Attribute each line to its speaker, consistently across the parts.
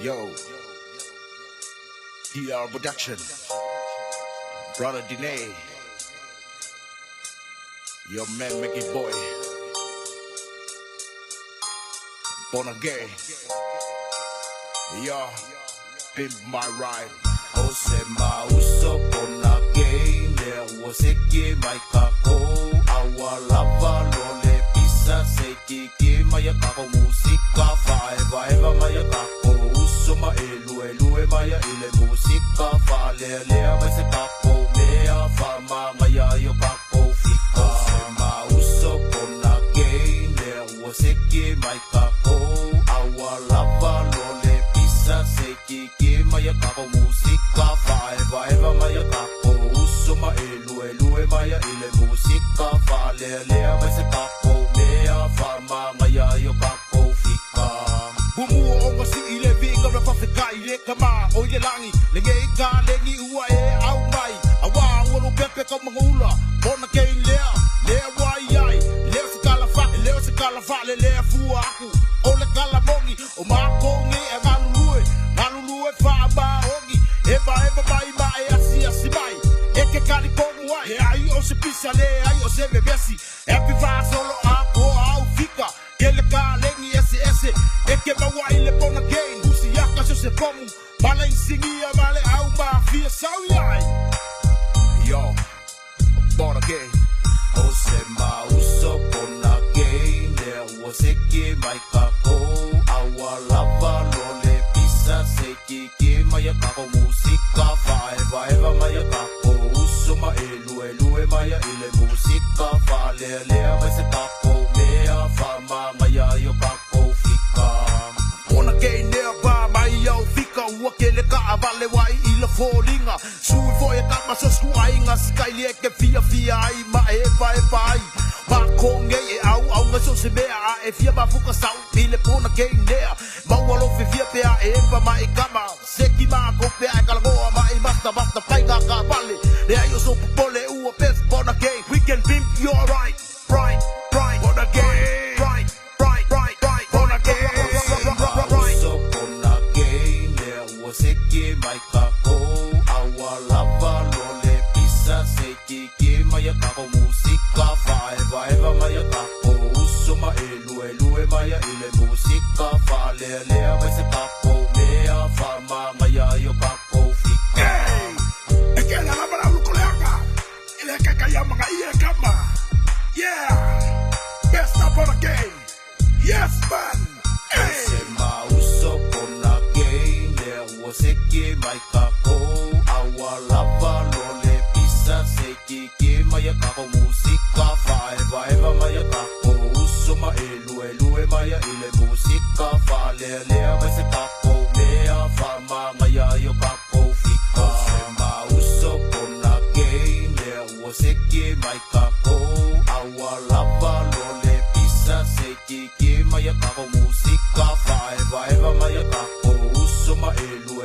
Speaker 1: Yo, DR Production, Brother Dine, your man Mickey Boy, Born Again, yo, Pimp My Ride.
Speaker 2: Osema uso Born Again, leo seki mai kako, awalava lole pisa seki ki maya kako musika, faeva eva maya kako, uso ma elu maya ile musika, fa lea mai se kako, mea fama maya yo kako fika. Osema uso Born Again, leo seki mai kako, awalava lole pisa seki ki maya kako musika, faeva eva maya kako, uso ma elu maya ile musika, fa lea mai se kako, mea fama maya yo kako fika.
Speaker 1: Bumua o ngasi ile vinga na pafika ile kama o ile langi lenge ika lengi ua au mai awa ulu pepe ka mangula Born Again lea wai leo se kala fa lea fua aku o le kala mongi o mako nge ngalulue fa ba ongi eva mai asi mai eke kali komu wa ai o se pisa ai o se bebesi epi va solo ako au fika ele ka lengi ese eke bawa ile Born Again usi yaka se komu bala insingia bale au mafia sauyai yo Born Again.
Speaker 2: Osema uso Born Again, leo seki mai kako, awalava lole pisa seki ki maya kako musika, faeva eva maya kako, uso ma elu maya ile musika, fa lea mai se kako, mea fama maya yo kako fika.
Speaker 1: Born Again never mai au fika ua kele ka avale wai ila folinga sui foi ka maso skuainga skai ke fia ai ma eva ai ma konge au ngaso se mea e fia ba fuka sau ile Born Again nea ma walo fia pe eva ma e kama seki ma ko pe ai kala goa ma e basta pai ka vale le ai so pole ua pes Born Again we can pimp you right Born Again right Born Again
Speaker 2: seki mai kako, awalava lole pisa seki ki maya kako musika, faeva eva maya kako, uso ma elu maya ile musika, fa lea mai se kako, mea fama maya yo kako fika.
Speaker 1: Eke la bala ukoleanga ile kaka mga iye kama yeah best of Born Again yes man.
Speaker 2: Osema uso Born Again, leo seki mai kako, awalava lole pisa seki ki maya kako musika, faeva eva maya kako, uso ma elu maya ile musika, fa lea mai se kako, mea fama maya yo kako fika. Osema uso Born Again, leo seki mai kako, awalava lole pisa seki ki maya kako musika, faeva eva maya kako, uso ma elu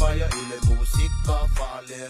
Speaker 2: maya ile musika, fa lea